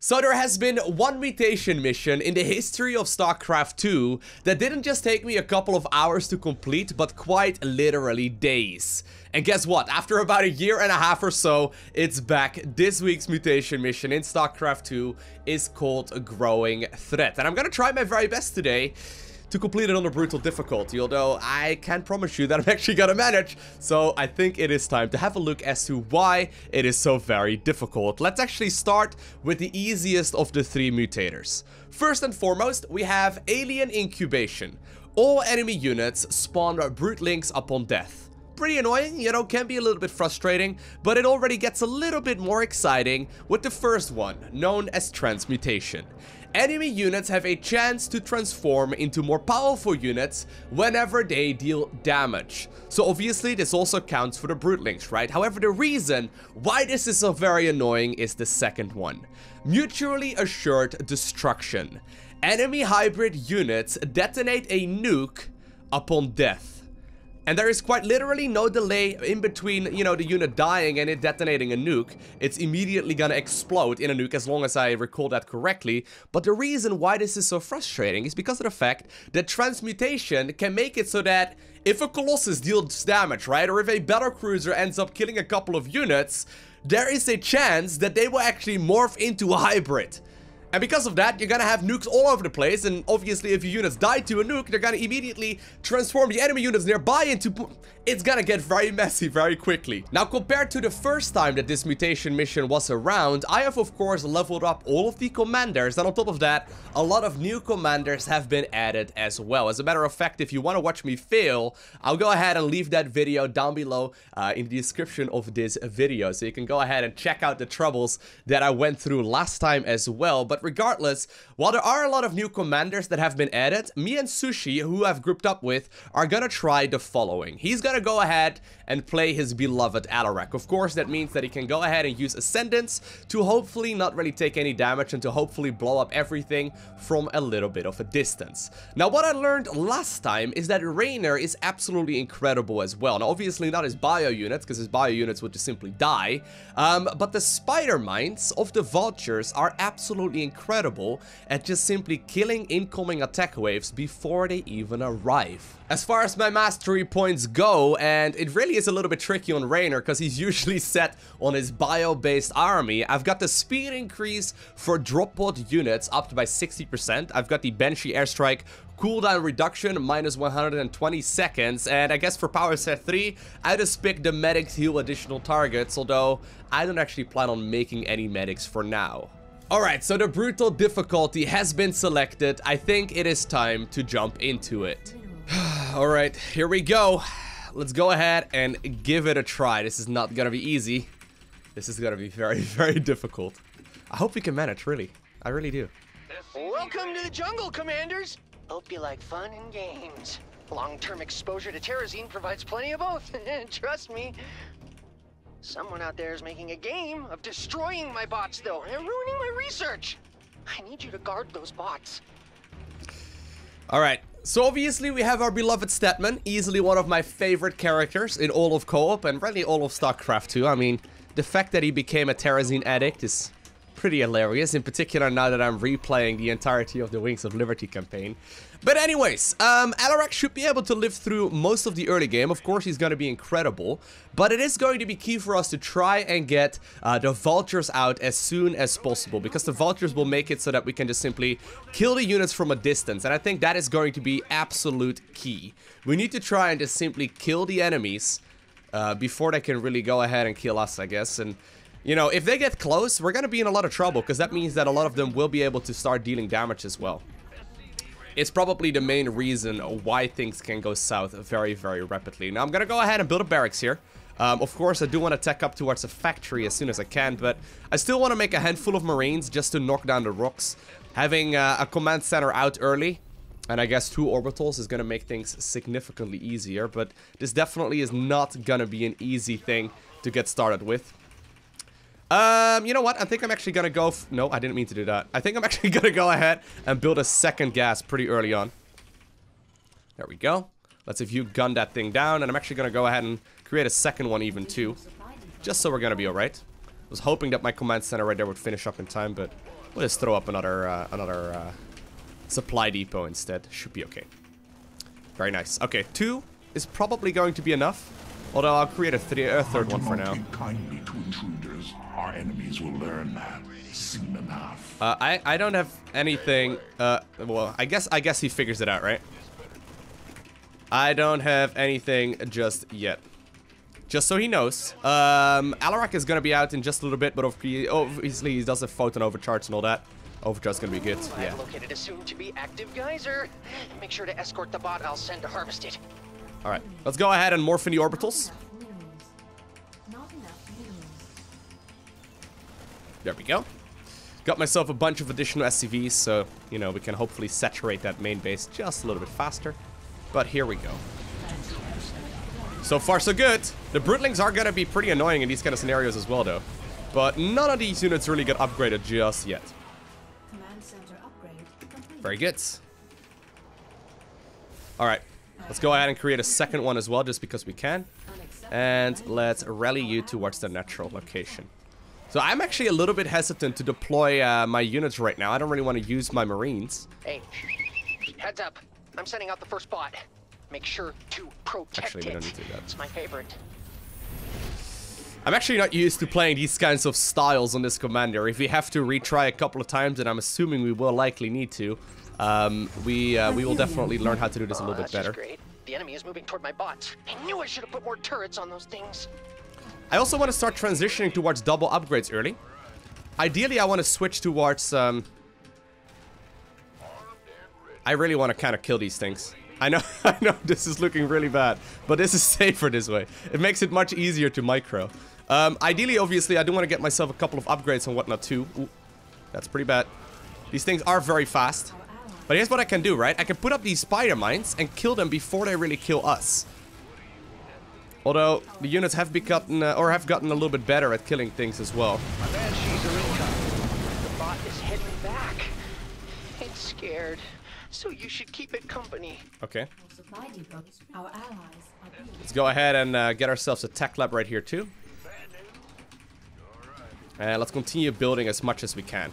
So there has been one mutation mission in the history of StarCraft 2 that didn't just take me a couple of hours to complete, but quite literally days. And guess what? After about a year and a half or so, it's back. This week's mutation mission in StarCraft 2 is called Growing Threat. And I'm gonna try my very best today to complete it on a brutal difficulty, although I can't promise you that I'm actually gonna manage. So I think it is time to have a look as to why it is so very difficult. Let's actually start with the easiest of the three mutators. First and foremost, we have Alien Incubation. All enemy units spawn Broodlings upon death. Pretty annoying, you know, can be a little bit frustrating, but it already gets a little bit more exciting with the first one, known as Transmutation. Enemy units have a chance to transform into more powerful units whenever they deal damage. So obviously this also counts for the Broodlings, right? However, the reason why this is so very annoying is the second one. Mutually assured destruction. Enemy hybrid units detonate a nuke upon death. And there is quite literally no delay in between, you know, the unit dying and it detonating a nuke. It's immediately gonna explode in a nuke, as long as I recall that correctly. But the reason why this is so frustrating is because of the fact that transmutation can make it so that if a Colossus deals damage, right, or if a battlecruiser ends up killing a couple of units, there is a chance that they will actually morph into a hybrid. And because of that, you're gonna have nukes all over the place, and obviously if your units die to a nuke, they're gonna immediately transform the enemy units nearby into... It's gonna get very messy very quickly. Now, compared to the first time that this mutation mission was around, I have of course leveled up all of the commanders, and on top of that, a lot of new commanders have been added as well. As a matter of fact, if you want to watch me fail, I'll go ahead and leave that video down below in the description of this video, so you can go ahead and check out the troubles that I went through last time as well. But regardless, while there are a lot of new commanders that have been added, me and Sushi, who I've grouped up with, are gonna try the following. He's gonna go ahead and play his beloved Alarak. Of course, that means that he can go ahead and use Ascendance to hopefully not really take any damage and to hopefully blow up everything from a little bit of a distance. Now, what I learned last time is that Rainer is absolutely incredible as well. Now, obviously not his bio units, because his bio units would just simply die, but the spider mines of the vultures are absolutely incredible at just simply killing incoming attack waves before they even arrive. As far as my mastery points go, and it really is a little bit tricky on Rainer because he's usually set on his bio-based army, I've got the speed increase for drop pod units up by 60%. I've got the Banshee airstrike cooldown reduction minus 120 seconds, and I guess for power set 3, I just picked the medics heal additional targets, although I don't actually plan on making any medics for now. Alright, so the brutal difficulty has been selected. I think it is time to jump into it. Alright, here we go. Let's go ahead and give it a try. This is not gonna be easy. This is gonna be very, very difficult. I hope we can manage, really. I really do. Welcome to the jungle, Commanders! Hope you like fun and games. Long-term exposure to terrazine provides plenty of both. Trust me. Someone out there is making a game of destroying my bots, though, and ruining my research. I need you to guard those bots. Alright, so obviously we have our beloved Statman, easily one of my favorite characters in all of co-op and really all of StarCraft 2. I mean, the fact that he became a terrazine addict is pretty hilarious, in particular now that I'm replaying the entirety of the Wings of Liberty campaign. But anyways, Alarak should be able to live through most of the early game. Of course, he's going to be incredible, but it is going to be key for us to try and get the vultures out as soon as possible, because the vultures will make it so that we can just simply kill the units from a distance, and I think that is going to be absolute key. We need to try and just simply kill the enemies before they can really go ahead and kill us, I guess. And you know, if they get close, we're going to be in a lot of trouble, because that means that a lot of them will be able to start dealing damage as well. It's probably the main reason why things can go south very, very rapidly. Now, I'm going to go ahead and build a barracks here. Of course, I do want to tech up towards a factory as soon as I can, but I still want to make a handful of Marines just to knock down the rocks. Having a command center out early, and I guess 2 orbitals, is going to make things significantly easier, but this definitely is not going to be an easy thing to get started with. You know what? I think I'm actually gonna go... No, I didn't mean to do that. I think I'm actually gonna go ahead and build a second gas pretty early on. There we go. Let's see if you gun that thing down, and I'm actually gonna go ahead and create a second one even too. Just so we're gonna be alright. I was hoping that my command center right there would finish up in time, but We'll just throw up another supply depot instead. Should be okay. Very nice. Okay, 2 is probably going to be enough. Although I'll create a third one for now. Kindly to intruders. Our enemies will learn that soon enough. I don't have anything. Well, I guess he figures it out, right? I don't have anything just yet. Just so he knows. Alarak is gonna be out in just a little bit, but obviously he does have photon overcharge and all that. Overcharge is gonna be good. Yeah. I've located a soon-to-be active geyser. Make sure to escort the bot I'll send to harvest it. All right, let's go ahead and morph in the orbitals. There we go. Got myself a bunch of additional SCVs, so, you know, we can hopefully saturate that main base just a little bit faster. But here we go. So far, so good. The Broodlings are gonna be pretty annoying in these kind of scenarios as well, though. But none of these units really got upgraded just yet. Very good. All right. Let's go ahead and create a second one as well, just because we can. And let's rally you towards the natural location. So I'm actually a little bit hesitant to deploy my units right now. I don't really want to use my Marines. Hey, heads up. I'm sending out the first bot. Make sure to protect it. Actually, we don't need to do that. It's my favorite. I'm actually not used to playing these kinds of styles on this commander. If we have to retry a couple of times, and I'm assuming we will likely need to, we will definitely learn how to do this a little bit better. Great. The enemy is moving toward my bots. I knew I should have put more turrets on those things. I also want to start transitioning towards double upgrades early. Ideally, I want to switch towards... I really want to kind of kill these things. I know this is looking really bad, but this is safer this way. It makes it much easier to micro. Ideally, obviously, I do want to get myself a couple of upgrades and whatnot too. Ooh, that's pretty bad. These things are very fast. But here's what I can do, right? I can put up these spider mines and kill them before they really kill us. Although, the units have gotten a little bit better at killing things as well. My banshees are incoming. The bot is heading back. It's scared, so you should keep it company. Okay. Let's go ahead and get ourselves a tech lab right here too. And let's continue building as much as we can.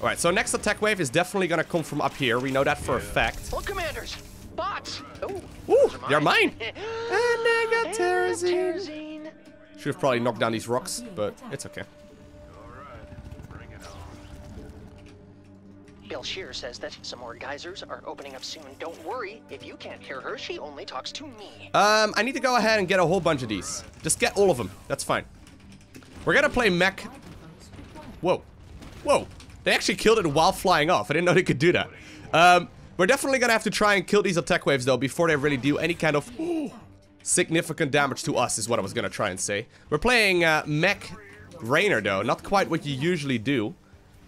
Alright, so next attack wave is definitely gonna come from up here. We know that for a fact. Look, commanders! Bots! Oh, ooh, they're mine! And I got Terrazine. Should have probably knocked down these rocks, but it's okay. Bill Shear says that some more geysers are opening up soon. Don't worry, if you can't hear her, she only talks to me. I need to go ahead and get a whole bunch of these. Just get all of them. That's fine. We're gonna play mech. Whoa. Whoa. They actually killed it while flying off. I didn't know they could do that. We're definitely gonna have to try and kill these attack waves, though, before they really do any kind of significant damage to us, is what I was gonna try and say. We're playing mech Rainer, though. Not quite what you usually do.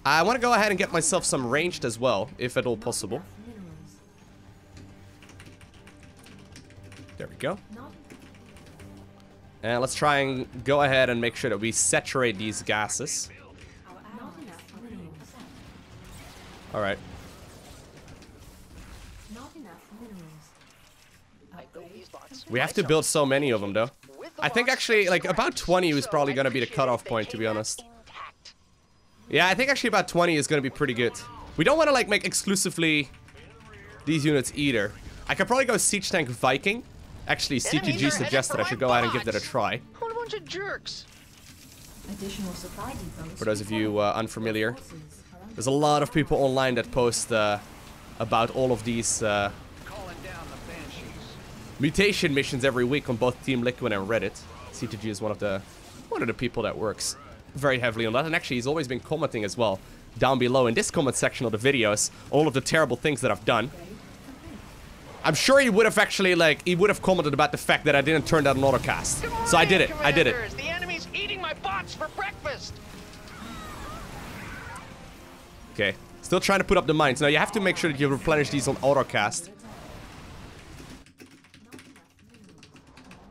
I want to go ahead and get myself some ranged as well, if at all possible. There we go. And let's try and go ahead and make sure that we saturate these gases. Alright. We have to build so many of them, though. I think actually, like, about 20 is probably going to be the cutoff point, to be honest. Yeah, I think actually about 20 is going to be pretty good. We don't want to, like, make exclusively these units either. I could probably go Siege Tank Viking. Actually, CTG suggested I should go ahead and give that a try. What a bunch of jerks. For those of you unfamiliar, there's a lot of people online that post about all of these mutation missions every week on both Team Liquid and Reddit. CTG is one of the people that works very heavily on that, and actually he's always been commenting as well down below in this comment section of the videos all of the terrible things that I've done. I'm sure he would have actually, like, he would have commented about the fact that I didn't turn down an autocast. So I did it. I did it. The enemy's eating my bots for breakfast. Okay, still trying to put up the mines. Now you have to make sure that you replenish these on autocast.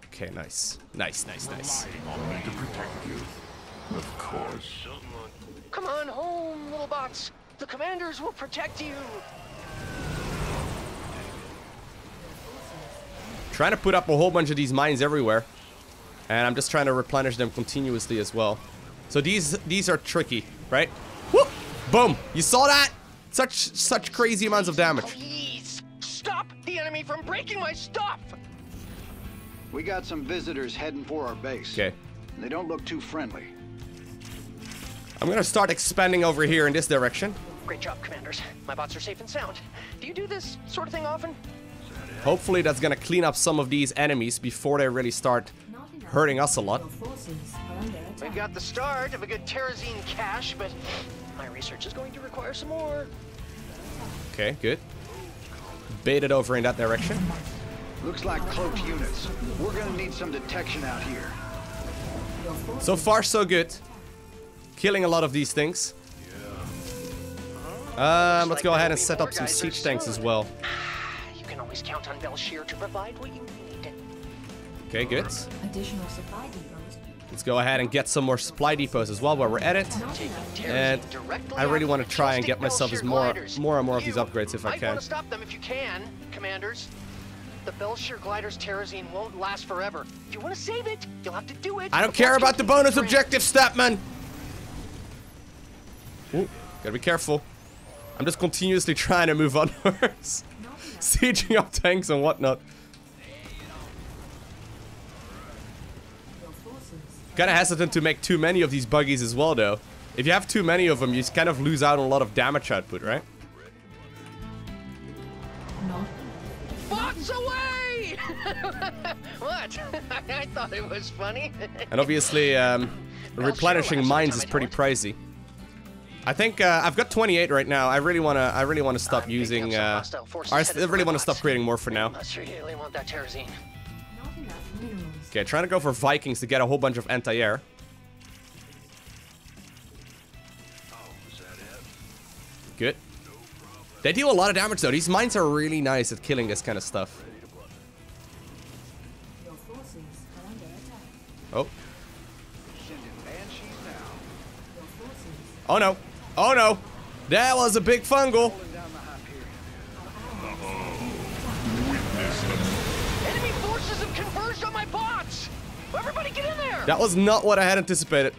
Okay, nice. Nice, nice, nice. On me to protect you. Of course. Come on home, little bots. The commanders will protect you. Trying to put up a whole bunch of these mines everywhere. And I'm just trying to replenish them continuously as well. So these are tricky, right? Whoop! Boom! You saw that? Such crazy amounts of damage. Please stop the enemy from breaking my stuff. We got some visitors heading for our base. Okay. They don't look too friendly. I'm gonna start expanding over here in this direction. Great job, commanders. My bots are safe and sound. Do you do this sort of thing often? Hopefully that's gonna clean up some of these enemies before they really start hurting us a lot. We've got the start of a good Terrazine cache, but my research is going to require some more. Okay, good. Baited over in that direction. Looks like cloaked units. We're gonna need some detection out here. So far, so good. Killing a lot of these things. Let's go ahead and set up some siege tanks as well. You can always count on Belshir to provide what you need. Okay, good. Additional supply depots. Let's go ahead and get some more supply depots as well while we're at it. And I really want to try and get myself as more and more of these upgrades if I might can. want to stop them if you can, commanders. The Belshir glider's Terrazine won't last forever. If you want to save it, you'll have to do it. I don't care about the bonus objective, Statman! Ooh, gotta be careful. I'm just continuously trying to move onwards. Sieging up tanks and whatnot. Kinda hesitant to make too many of these buggies as well, though. If you have too many of them, you kind of lose out on a lot of damage output, right? No. Bots away! What? I thought it was funny. And obviously, replenishing mines is pretty pricey. I think I've got 28 right now. I really wanna stop using. I really wanna stop creating more for now. Must really want that Terrazine. Not enough minerals. Okay, trying to go for Vikings to get a whole bunch of anti-air. Good. They deal a lot of damage though. These mines are really nice at killing this kind of stuff. Your forces are under attack. Oh. Sending banshees now. Your forces. Oh no. Oh no. That was a big fungal. Pulling down the Hyperion. Witness them. Enemy forces have converged on my bots! Everybody get in there! That was not what I had anticipated.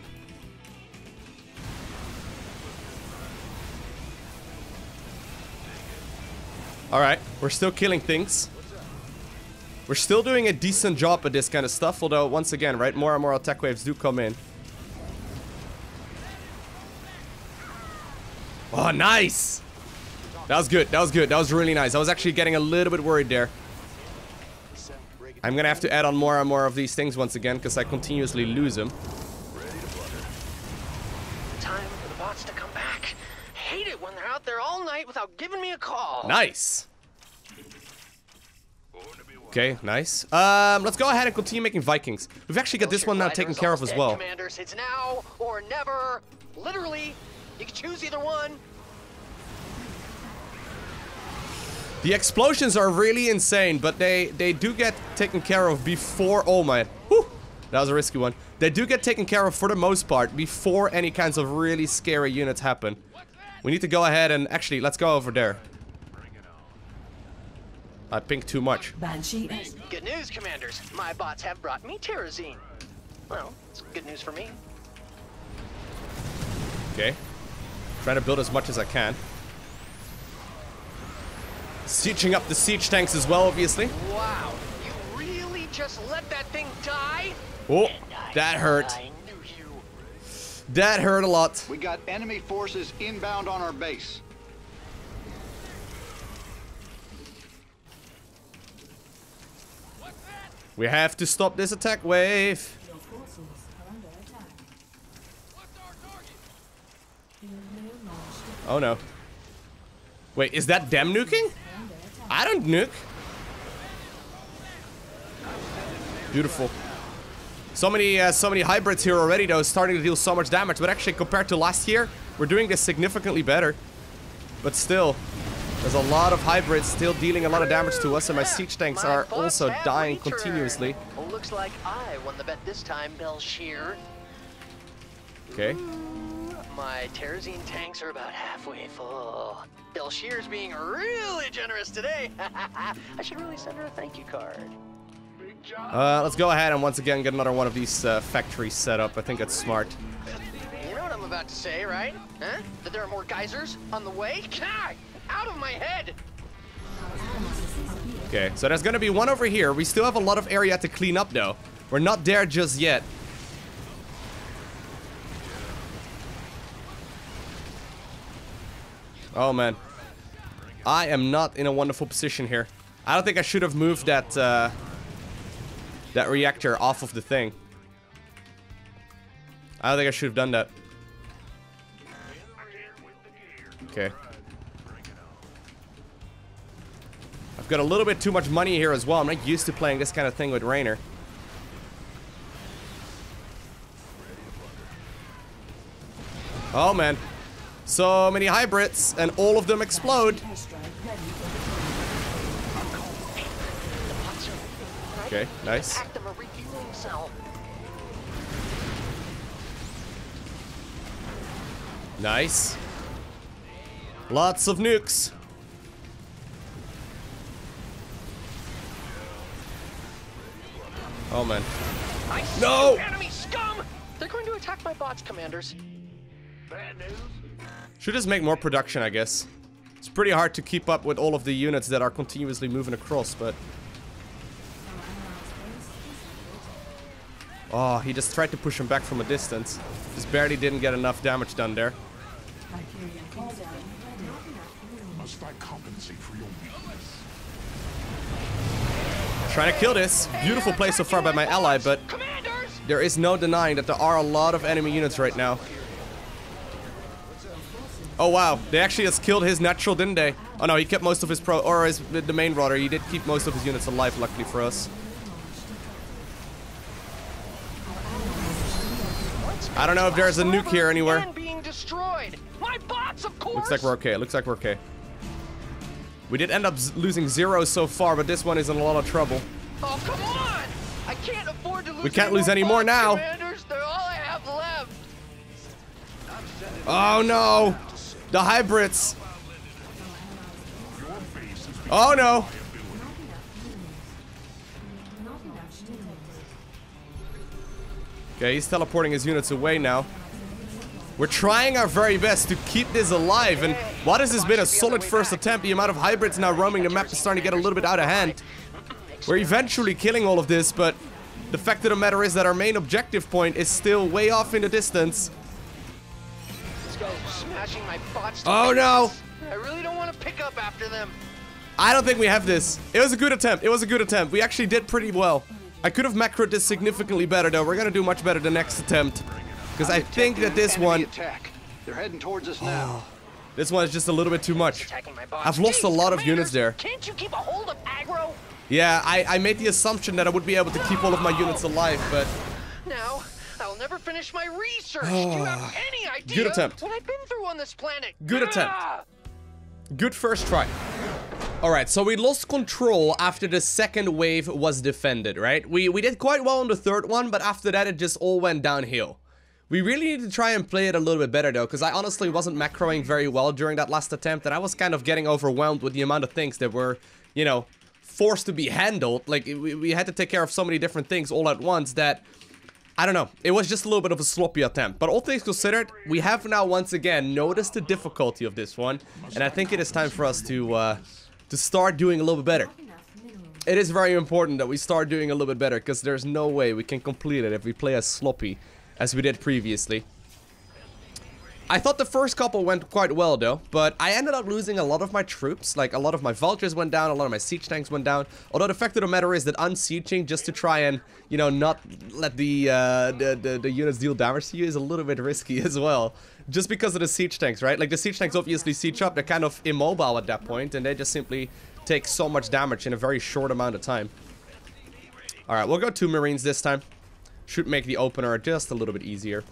Alright, we're still killing things. We're still doing a decent job at this kind of stuff, although, once again, right, more and more attack waves do come in. Oh, nice! That was good, that was good, that was really nice. I was actually getting a little bit worried there. I'm gonna have to add on more and more of these things once again, because I continuously lose them. Time for the bots to come back. Hate it when they're out there all night without giving me a call. Nice! Okay, nice. Let's go ahead and continue making Vikings. We've actually got this one now taken care of as well. Commanders, it's now or never. Literally, you can choose either one. The explosions are really insane, but they do get taken care of before... Oh my... Whew, that was a risky one. They do get taken care of for the most part before any kinds of really scary units happen. We need to go ahead and... Actually, let's go over there. I pinged too much. Banshee is. Good news, commanders. My bots have brought me Terrazine. Well, it's good news for me. Okay. Trying to build as much as I can. Sieging up the siege tanks as well, obviously. Wow, you really just let that thing die? Oh, that hurt. I knew you. That hurt a lot. We got enemy forces inbound on our base. We have to stop this attack wave. Your forces are under attack. Field mail launched. Oh no. Wait, is that them nuking? Under attack. I don't nuke. Beautiful. So many hybrids here already though, starting to deal so much damage. But actually, compared to last year, we're doing this significantly better. But still, there's a lot of hybrids still dealing a lot of damage to us, and my siege tanks My are bots also have dying returned. continuously. Well, looks like I won the bet this time, Belshir. Okay. My Terrazine tanks are about halfway full. Belshir's being really generous today. I should really send her a thank you card. Let's go ahead and once again get another one of these factories set up. I think that's smart. You know what I'm about to say, right? Huh? That there are more geysers on the way? God, out of my head! Okay, so there's gonna be one over here. We still have a lot of area to clean up, though. We're not there just yet. Oh, man. I am not in a wonderful position here. I don't think I should have moved that, that reactor off of the thing. I don't think I should have done that. Okay. I've got a little bit too much money here as well. I'm not used to playing this kind of thing with Raynor. Oh, man. So many hybrids, and all of them explode. Okay, nice. Nice. Lots of nukes. Oh, man. No! Enemy scum! They're going to attack my bots, commanders. Bad news? Should just make more production, I guess. It's pretty hard to keep up with all of the units that are continuously moving across, but... Oh, he just tried to push him back from a distance. Just barely didn't get enough damage done there. Must I compensate for your weakness? Trying to kill this. Beautiful play so far by my ally, but there is no denying that there are a lot of enemy units right now. Oh wow, they actually just killed his natural, didn't they? Oh no, he kept most of his the main rotor. He did keep most of his units alive, luckily for us. I don't know if there's a nuke here anywhere. Looks like we're okay. Looks like we're okay. We did end up losing 0 so far, but this one is in a lot of trouble. Oh, come on! I can't afford to lose. We can't lose any more now. Commanders. They're all I have left. Oh no! The hybrids! Oh no! Okay, he's teleporting his units away now. We're trying our very best to keep this alive, and while this has been a solid first attempt, the amount of hybrids now roaming the map is starting to get a little bit out of hand. We're eventually killing all of this, but the fact of the matter is that our main objective point is still way off in the distance. Oh no! I really don't want to pick up after them. I don't think we have this. It was a good attempt. It was a good attempt. We actually did pretty well. I could have macroed this significantly better, though. We're gonna do much better the next attempt. Because I think that this one... They're heading towards us now. This one is just a little bit too much. I've lost a lot of units there. Can't you keep a hold of aggro? Yeah, I made the assumption that I would be able to keep all of my units alive, but... Now, I'll never finish my research. Do you have any idea Good attempt. what I've been through on this planet? Good attempt. Good first try. Alright, so we lost control after the second wave was defended, right? We did quite well on the third one, but after that it just all went downhill. We really need to try and play it a little bit better though, because I honestly wasn't macroing very well during that last attempt, and I was kind of getting overwhelmed with the amount of things that were, you know, forced to be handled. Like, we had to take care of so many different things all at once that, I don't know, it was just a little bit of a sloppy attempt. But all things considered, we have now once again noticed the difficulty of this one, and I think it is time for us to start doing a little bit better. It is very important that we start doing a little bit better, because there's no way we can complete it if we play as sloppy as we did previously. I thought the first couple went quite well though, but I ended up losing a lot of my troops. Like, a lot of my vultures went down, a lot of my siege tanks went down. Although the fact of the matter is that unsieging just to try and, you know, not let the units deal damage to you is a little bit risky as well. Just because of the siege tanks, right? Like, the siege tanks obviously siege up, they're kind of immobile at that point, and they just simply take so much damage in a very short amount of time. Alright, we'll go 2 Marines this time. Should make the opener just a little bit easier.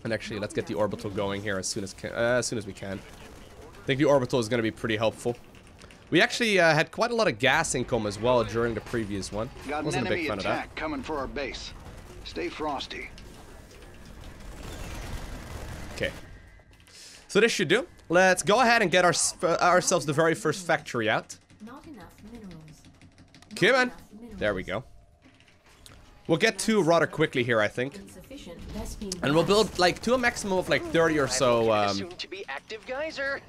And actually, let's get the orbital going here as soon as we can. I think the orbital is going to be pretty helpful. We actually had quite a lot of gas income as well during the previous one. Wasn't a big fan of that. Coming for our base. Stay frosty. Okay. So this should do. Let's go ahead and get ourselves the very first factory out. Not enough minerals. Come on. There we go. We'll get 2 rather quickly here, I think. Insufficient. Best beam And we'll build like to a maximum of like 30 or so. Soon to be active geyser.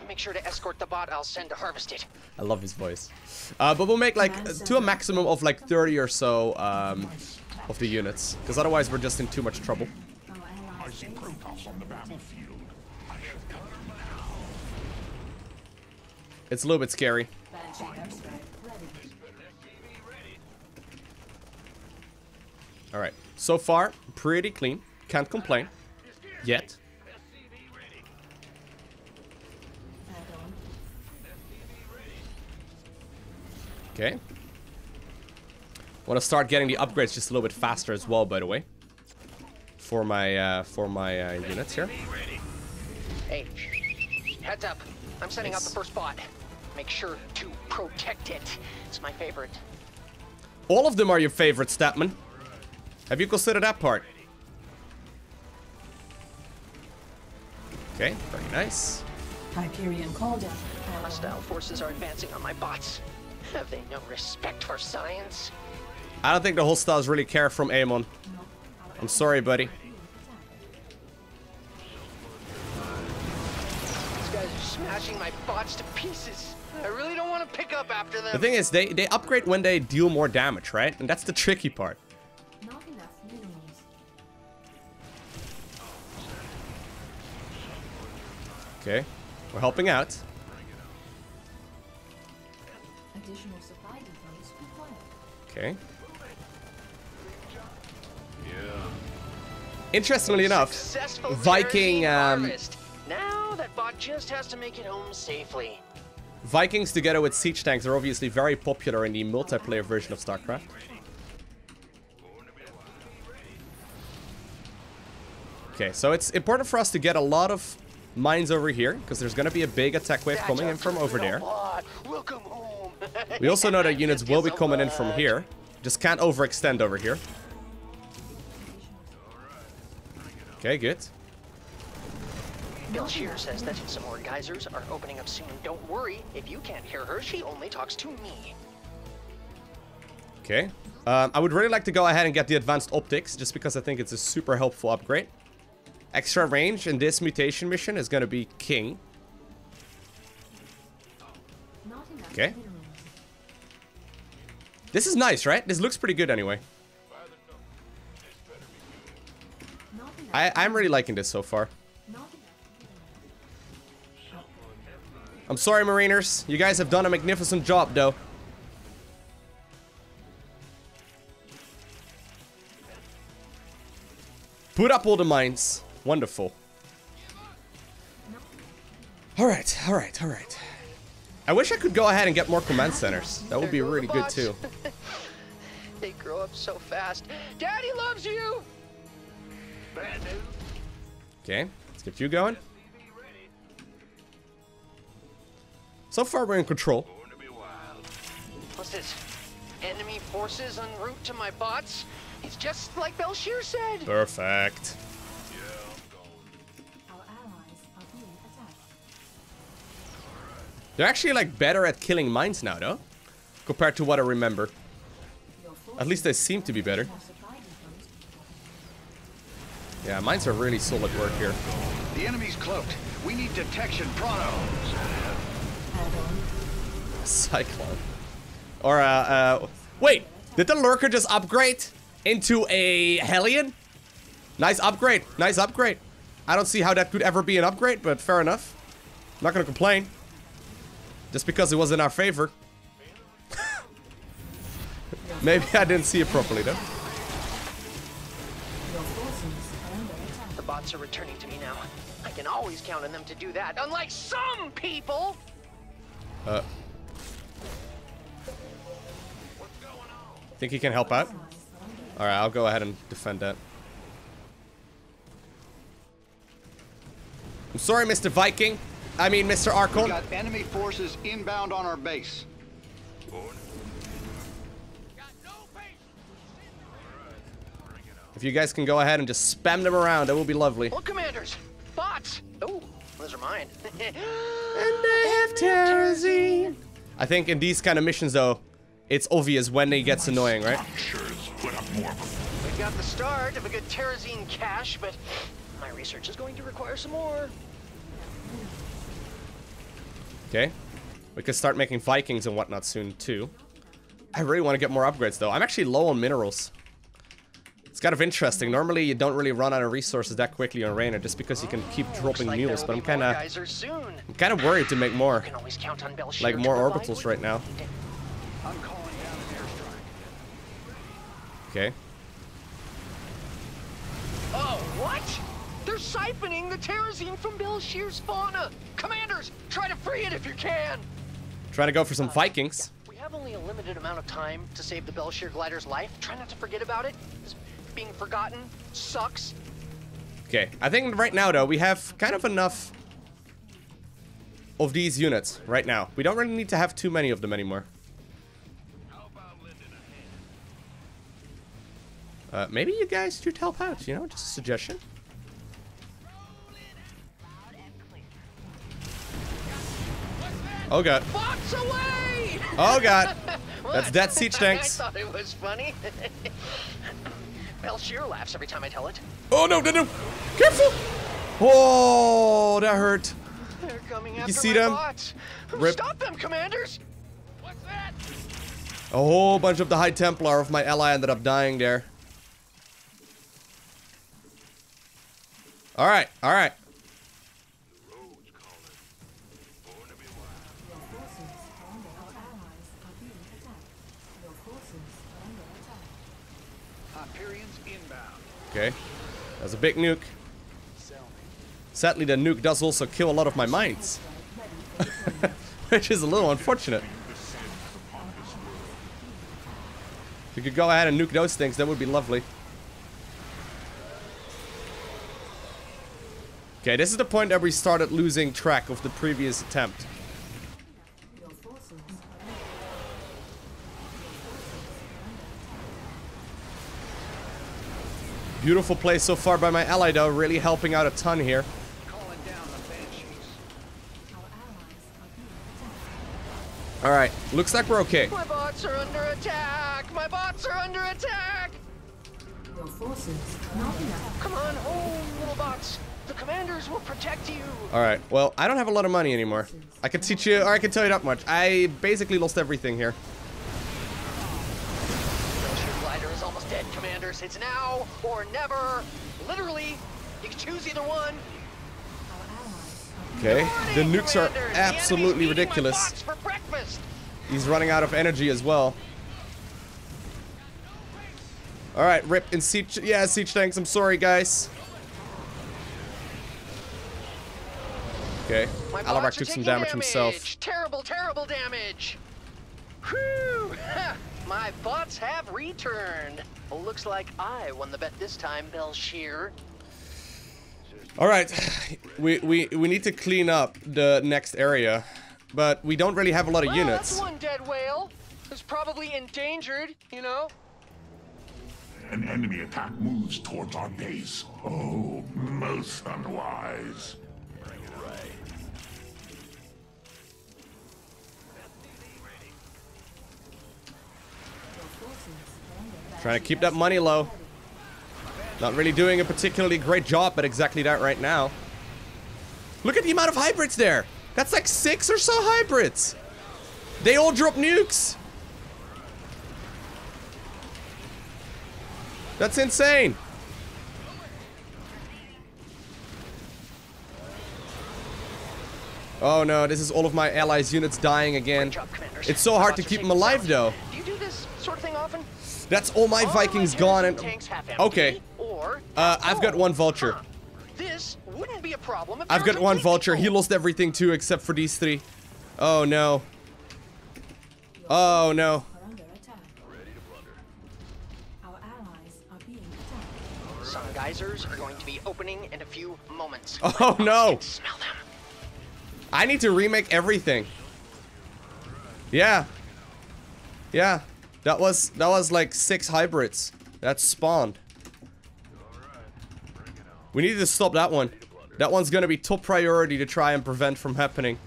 Make sure to escort the bot I'll send to harvest it. I love his voice. But we'll make like to a maximum of like 30 or so of the units, because otherwise we're just in too much trouble. Our I allies see base Protoss on the battlefield. I should cut them now. It's a little bit scary. Banshee airstrike ready. All right, so far pretty clean. Can't complain. Yet. Add on. Okay. Want to start getting the upgrades just a little bit faster as well, by the way. For my units here. Hey, heads up. I'm sending out the first bot. Make sure to protect it. It's my favorite. All of them are your favorite, Statman. Have you considered that part? Okay, very nice. Hyperion call down. Hostile forces are advancing on my bots. Have they no respect for science? I don't think the hostiles really care from Amon. I'm sorry, buddy. These guys are smashing my bots to pieces. I really don't want to pick up after them. The thing is, they upgrade when they deal more damage, right? And that's the tricky part. Not enough minerals. Okay, we're helping out. Additional supply depots required. Okay. Interestingly enough, Successful Viking, terrazine harvest. Now that bot just has to make it home safely. Vikings together with siege tanks are obviously very popular in the multiplayer version of StarCraft. Okay, so it's important for us to get a lot of mines over here, because there's going to be a big attack wave coming in from over there. Welcome home. We also know that units will be coming in from here. Just can't overextend over here. Okay, good. Bill Shear says that some more geysers are opening up soon. Don't worry, if you can't hear her, she only talks to me. Okay. I would really like to go ahead and get the advanced optics, just because I think it's a super helpful upgrade. Extra range in this mutation mission is going to be king. Not enough Okay. minerals. This is nice, right? This looks pretty good anyway. Not enough. I'm really liking this so far. Not enough minerals. I'm sorry, Mariners. You guys have done a magnificent job, though. Put up all the mines. Wonderful. Alright, alright, alright. I wish I could go ahead and get more command centers. That would be There go really the good, bots. too. They grow up so fast. Daddy loves you. Okay, let's get you going. So far, we're in control. What's this? Enemy forces en route to my bots? It's just like Belshir said. Perfect. Our allies are being attacked. They're actually, like, better at killing mines now, though. Compared to what I remember. Your At least they seem to be better. forces have supply depots. Yeah, mines are really solid work here. The enemy's cloaked. We need detection pronto. Add on. Cyclone. Or, wait! Did the Lurker just upgrade into a Hellion? Nice upgrade. Nice upgrade. I don't see how that could ever be an upgrade, but fair enough. I'm not gonna complain. Just because it was in our favor. Maybe I didn't see it properly, though. Your forces are under attack. The bots are returning to me now. I can always count on them to do that, unlike some people. Think he can help out? Allies are under Alright, I'll go ahead and defend that. I'm sorry, Mr. Viking. I mean, Mr. We Archon. got enemy forces inbound on our base. If you guys can go ahead and just spam them around, that would be lovely. Well, commanders, bots. Oh, those are mine. I think in these kind of missions, though, it's obvious when it gets annoying, right? Structures put up more of We've got the start of a good terrazine cache, but my research is going to require some more. Okay. We could start making Vikings and whatnot soon, too. I really want to get more upgrades, though. I'm actually low on minerals. It's kind of interesting. Normally, you don't really run out of resources that quickly on Rainer, just because you can keep dropping mules. But I'm kind of worried to make more, You can always count on Belshir like to more provide orbitals what right you now. need. I'm calling down an airstrike. Okay. Oh, what? They're siphoning the terrazine from Belshir's fauna. Commanders, try to free it if you can. Trying to go for some Vikings. We have only a limited amount of time to save the Belshir glider's life. Try not to forget about it. This being forgotten sucks. Okay. I think right now, though, we have kind of enough of these units right now. We don't really need to have too many of them anymore. Maybe you guys should help out, you know? Just a suggestion. Oh god. Box away! Oh god. That's What? dead siege tanks. I thought it was funny. Belshir laughs every time I tell it. Oh no, no, no. Careful! Oh, that hurt. They're coming after see my them? bots. Rip. Stop them, commanders! What's that? A whole bunch of the High Templar of my ally ended up dying there. Alright, alright. Your forces are under our allies are being attacked. Your forces are under attack. Hyperion's inbound. Okay. That's a big nuke. Sadly, the nuke does also kill a lot of my mines. Which is a little unfortunate. If you could go ahead and nuke those things, that would be lovely. Okay, this is the point that we started losing track of the previous attempt. Your forces are Beautiful play so far by my ally, though, really helping out a ton here. Calling down the banshees. our allies are being attacked. Alright, looks like we're okay. My bots are under attack! My bots are under attack! Your forces are not enough. Come on home, little bots! The commanders will protect you! Alright, well, I don't have a lot of money anymore. I can teach you, or I can tell you that much. I basically lost everything here. Belshir glider is almost dead, commanders. It's now or never. Literally, you can choose either one. Our allies are Okay, the Morning, nukes are commanders. The enemy's absolutely eating my ridiculous. bots for breakfast. He's running out of energy as well. Alright, rip and siege, yeah, siege tanks, I'm sorry, guys. Okay, My Alarak bots are took some taking damage himself. Terrible, terrible damage. Whew! My bots have returned. Looks like I won the bet this time, Belshir. Alright, we need to clean up the next area. But we don't really have a lot of Well, units. that's one dead whale. Who's probably endangered, you know? An enemy attack moves towards our base. Oh, most unwise. Trying to keep that money low. Not really doing a particularly great job at exactly that right now. Look at the amount of hybrids there. That's like 6 or so hybrids. They all drop nukes. That's insane. Oh no, this is all of my allies' units dying again. Great job, commanders. It's so hard to Bots are keep them taking alive out. though. Do you do this sort of thing often? That's all my All Vikings my gone terrazine and... tanks half empty, Okay. Or I've got one vulture. Huh. This wouldn't be a problem if I've they were got one completely vulture. He full. lost everything too except for these 3. Oh no. Oh no. are under attack. Our allies are being attacked. Some geysers are going to be opening in a few moments. Oh no. Smell them. I need to remake everything. Yeah. Yeah. That was like 6 hybrids that spawned. We need to stop that one. That one's gonna be top priority to try and prevent from happening.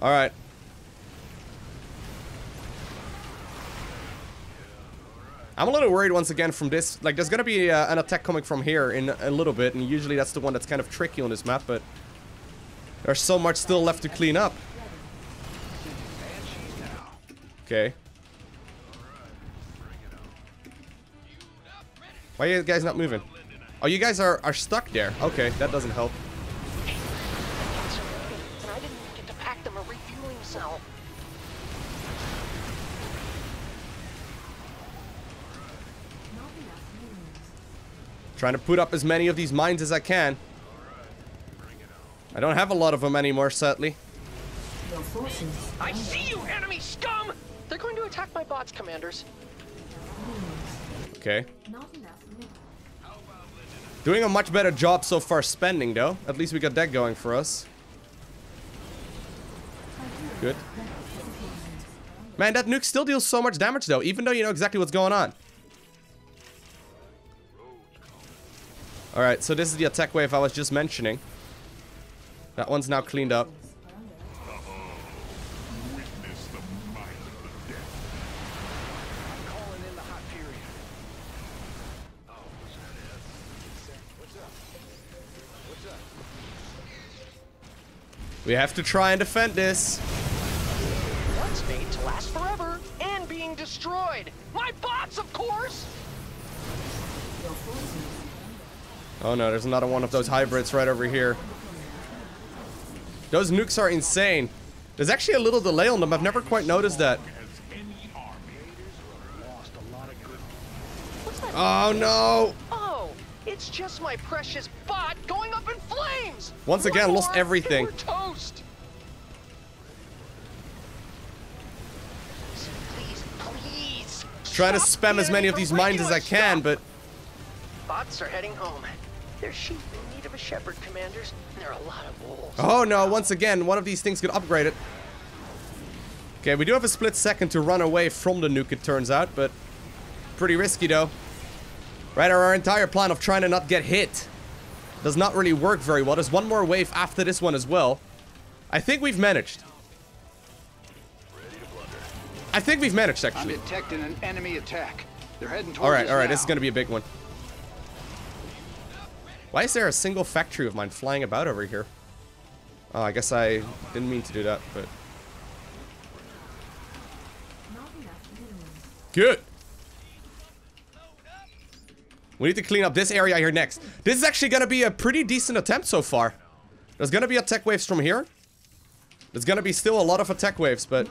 Alright. I'm a little worried once again from this. Like, there's gonna be an attack coming from here in a little bit, and usually that's the one that's kind of tricky on this map, but there's so much still left to clean up. Okay. Why are you guys not moving? Oh, you guys are stuck there. Okay, that doesn't help. And I didn't get to pack them a refueling cell. Trying to put up as many of these mines as I can. I don't have a lot of them anymore, sadly. I see you, enemy scum! They're going to attack my bots, commanders. Okay. Doing a much better job so far spending, though. At least we got that going for us. Good. Man, that nuke still deals so much damage, though, even though you know exactly what's going on. Alright, so this is the attack wave I was just mentioning. That one's now cleaned up. Witness the might of the dead. I'm calling in the hot period. Oh, what's up? What's up? We have to try and defend this. What's made to last forever and being destroyed? My bots, of course! Oh no, there's another one of those hybrids right over here. Those nukes are insane. There's actually a little delay on them. I've never quite noticed that. Oh no! Oh, it's just my precious bot going up in flames! Once again, One lost more, everything. and we're toast! Please, please! Trying to stop spam the as many enemy of these from mines breaking as my I can, stuff. but Bots are heading home. They're sheep in need of a shepherd, commanders. There are a lot of wolves. oh no, once again, one of these things could upgrade it. Okay, we do have a split second to run away from the nuke, it turns out, but pretty risky though. Right, our entire plan of trying to not get hit does not really work very well. There's one more wave after this one as well. I think we've managed. I think we've managed, I'm actually. detecting an enemy attack. They're heading towards us Alright, now. this is gonna be a big one. Why is there a single factory of mine flying about over here? Oh, I guess I didn't mean to do that, but... Good! We need to clean up this area here next. This is actually gonna be a pretty decent attempt so far. There's gonna be attack waves from here. There's gonna be still a lot of attack waves, but...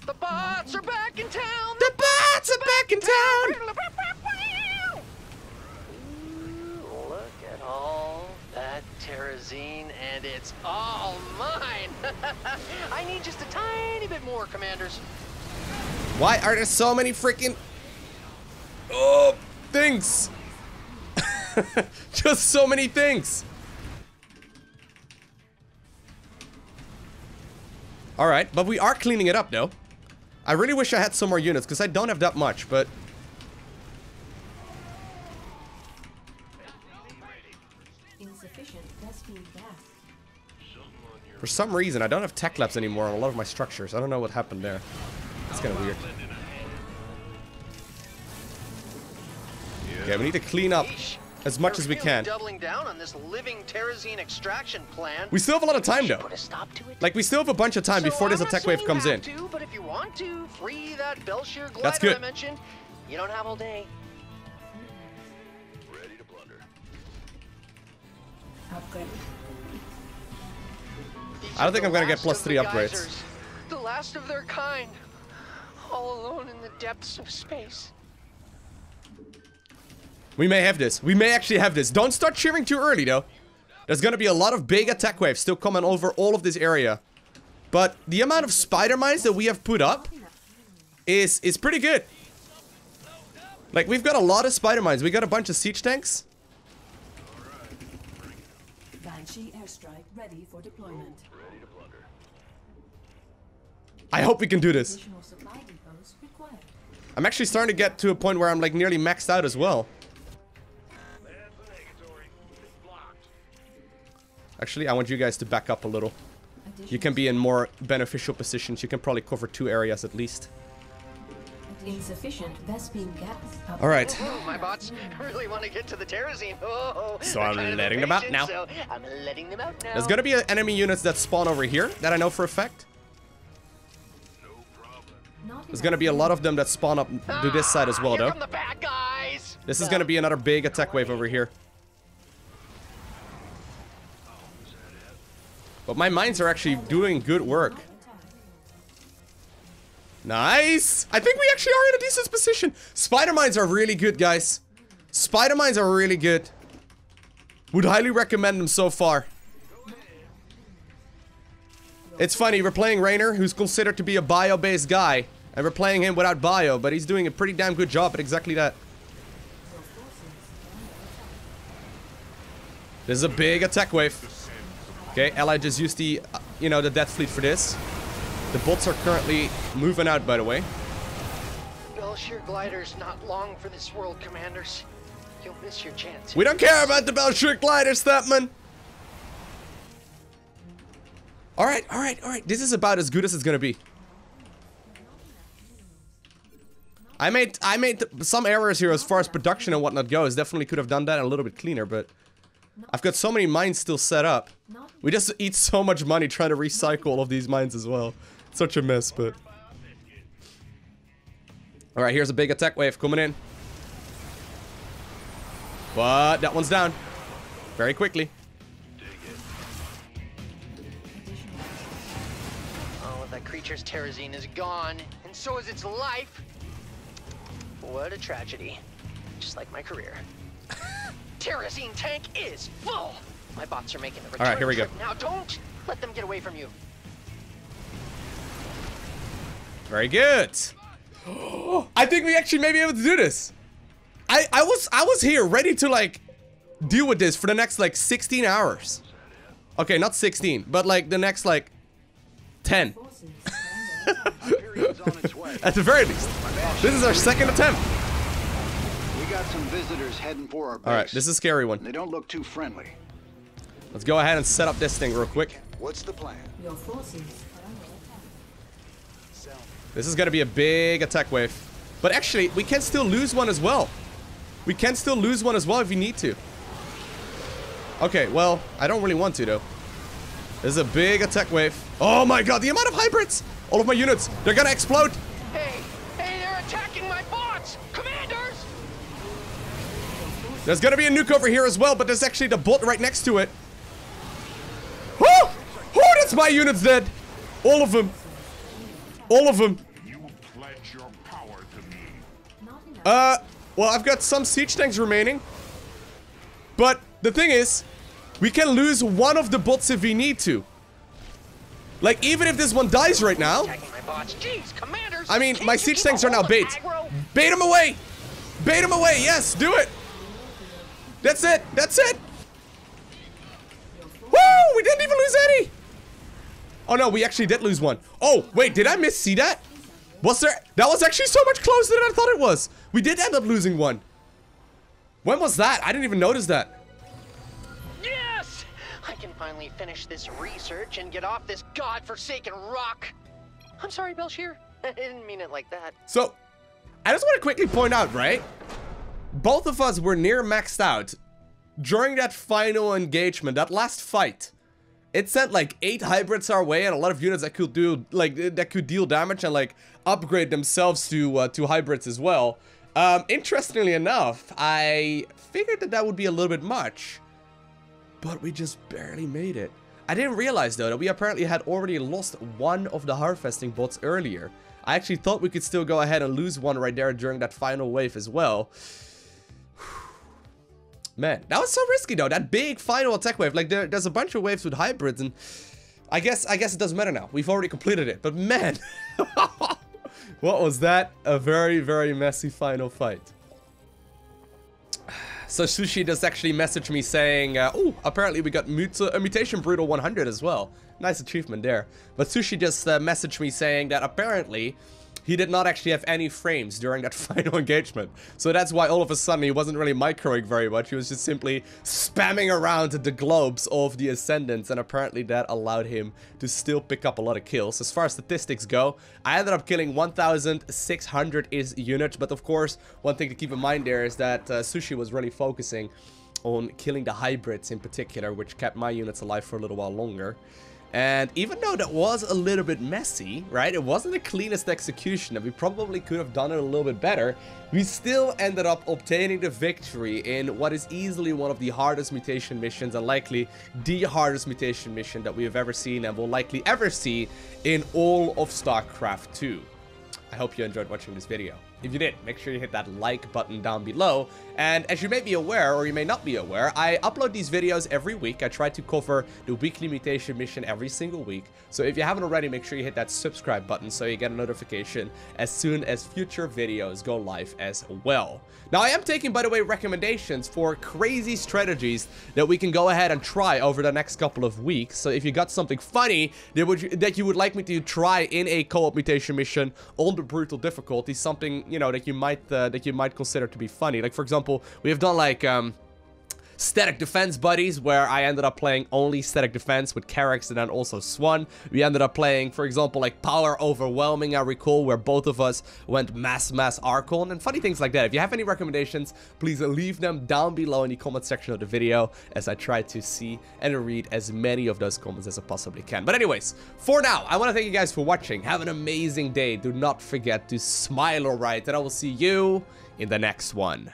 The bots are back in town! The bots are back in town! Ooh, look at all that terrazine, and it's all mine! I need just a tiny bit more, commanders. Why are there so many freaking... Oh, things! Just so many things! Alright, but we are cleaning it up, though. I really wish I had some more units, because I don't have that much, but... Insufficient best feed gas. For some reason, I don't have tech labs anymore on a lot of my structures. I don't know what happened there. It's kind of weird. Yeah, we need to clean up Yeesh. as much as we They're can. really doubling down on this living terrazine extraction plan. We still have a lot of time, though. Put a stop to it. Like, we still have a bunch of time before this I'm not attack saying wave you comes in. have to, but if you want to free that Belshire glider That's good. I mentioned, you don't have all day. Upgrade. These I don't are think the I'm gonna get last +3 of the upgrades. geysers, the last of their kind. All alone in the depths of space. We may have this. We may actually have this. Don't start cheering too early, though. There's gonna be a lot of big attack waves still coming over all of this area. But the amount of spider mines that we have put up is pretty good. Like, we've got a lot of spider mines. We got a bunch of siege tanks. Banshee airstrike ready for deployment. I hope we can do this. Additional supply depots required. I'm actually starting to get to a point where I'm, like, nearly maxed out as well. Actually, I want you guys to back up a little. You can be in more beneficial positions. You can probably cover 2 areas at least. Insufficient Vespene gas. All right. Oh, my bots really want to get to the terrazine. Oh, So I'm letting them out now. So I'm letting them out now. There's gonna be enemy units that spawn over here that I know for a fact. There's gonna be a lot of them that spawn up to this side as well, Here though. come the bad guys. This is gonna be another big attack wave over here. But my mines are actually doing good work. Nice! I think we actually are in a decent position. Spider mines are really good, guys. Spider mines are really good. Would highly recommend them so far. It's funny, we're playing Rainer, who's considered to be a bio-based guy. And we're playing him without bio, but he's doing a pretty damn good job at exactly that. This is a big attack wave. Okay, Ally just used the, you know, the Death Fleet for this. The bots are currently moving out, by the way. Belshire glider's not long for this world, commanders. You'll miss your chance. We don't care about the Belshire gliders, Statman. Alright, alright, alright. This is about as good as it's gonna be. I made some errors here as far as production and whatnot goes. Definitely could have done that a little bit cleaner, but I've got so many mines still set up. We just eat so much money trying to recycle all of these mines as well. Such a mess, but... Alright, here's a big attack wave coming in. But that one's down. Very quickly. Oh, that creature's terrazine is gone, and so is its life. What a tragedy. Just like my career. Terrazine tank is full. My bots are making a return. All right, here we go. Now don't let them get away from you. Very good. I think we actually may be able to do this. I was here ready to like deal with this for the next like 16 hours. Okay, not 16, but like the next like 10. At the very least. This is our second attempt. We got some visitors heading for our base. All right, this is a scary one. They don't look too friendly. Let's go ahead and set up this thing real quick. What's the plan? Your forces are under attack. This is gonna be a big attack wave. But actually, we can still lose one as well. We can still lose one as well if we need to. Okay, well, I don't really want to though. This is a big attack wave. Oh my god, the amount of hybrids! All of my units, they're gonna explode! Hey, they're attacking my bots! Commanders! There's gonna be a nuke over here as well, but there's actually the bot right next to it. Woo! Oh, that's my units dead! All of them. All of them. You pledge your power to me. Well, I've got some siege tanks remaining. But the thing is, we can lose one of the bots if we need to. Like, even if this one dies right now. Attacking my bots. Jeez, commanders! I mean, Can't my you siege keep tanks a are now hold of bait. aggro? Bait them away! Bait them away, yes, do it! That's it, that's it! Woo! We didn't even lose any! Oh no, we actually did lose one. Oh, wait, did I see that? Was there? That was actually so much closer than I thought it was. We did end up losing one. When was that? I didn't even notice that. Yes! I can finally finish this research and get off this godforsaken rock. I'm sorry, Belshire. I didn't mean it like that. So, I just want to quickly point out, right? Both of us were near maxed out during that final engagement, that last fight. It sent like 8 hybrids our way and a lot of units that could do like that could deal damage and like upgrade themselves to hybrids as well. Interestingly enough, I figured that would be a little bit much, but we just barely made it. I didn't realize though that we apparently had already lost one of the harvesting bots earlier. I actually thought we could still go ahead and lose one right there during that final wave as well. Man, that was so risky though, that big final attack wave. Like there's a bunch of waves with hybrids and I guess it doesn't matter now. We've already completed it, but man. What was that? A very, very messy final fight. So Sushi just actually messaged me saying, oh, apparently we got Mutation Brutal 100 as well. Nice achievement there. But Sushi just messaged me saying that apparently he did not actually have any frames during that final engagement. So that's why all of a sudden he wasn't really microing very much. He was just simply spamming around the globes of the Ascendants, and apparently that allowed him to still pick up a lot of kills. As far as statistics go, I ended up killing 1,600 units, but of course, one thing to keep in mind there is that Sushi was really focusing on killing the hybrids in particular, which kept my units alive for a little while longer. And even though that was a little bit messy, right, it wasn't the cleanest execution, and we probably could have done it a little bit better, we still ended up obtaining the victory in what is easily one of the hardest mutation missions, and likely the hardest mutation mission that we have ever seen and will likely ever see in all of StarCraft 2. I hope you enjoyed watching this video. If you did, make sure you hit that like button down below. And as you may be aware, or you may not be aware, I upload these videos every week. I try to cover the weekly mutation mission every single week. So if you haven't already, make sure you hit that subscribe button so you get a notification as soon as future videos go live as well. Now, I am taking, by the way, recommendations for crazy strategies that we can go ahead and try over the next couple of weeks. So if you got something funny that you would like me to try in a co-op mutation mission on the brutal difficulty, something, you know, that you might consider to be funny. Like, for example, we have done like static defense buddies, where I ended up playing only static defense with Carrax and then also Swan. We ended up playing, for example, like power overwhelming, I recall, where both of us went mass Archon, and funny things like that. If you have any recommendations, please leave them down below in the comment section of the video, as I try to see and read as many of those comments as I possibly can. But anyways, for now, I want to thank you guys for watching. Have an amazing day. Do not forget to smile, alright, and I will see you in the next one.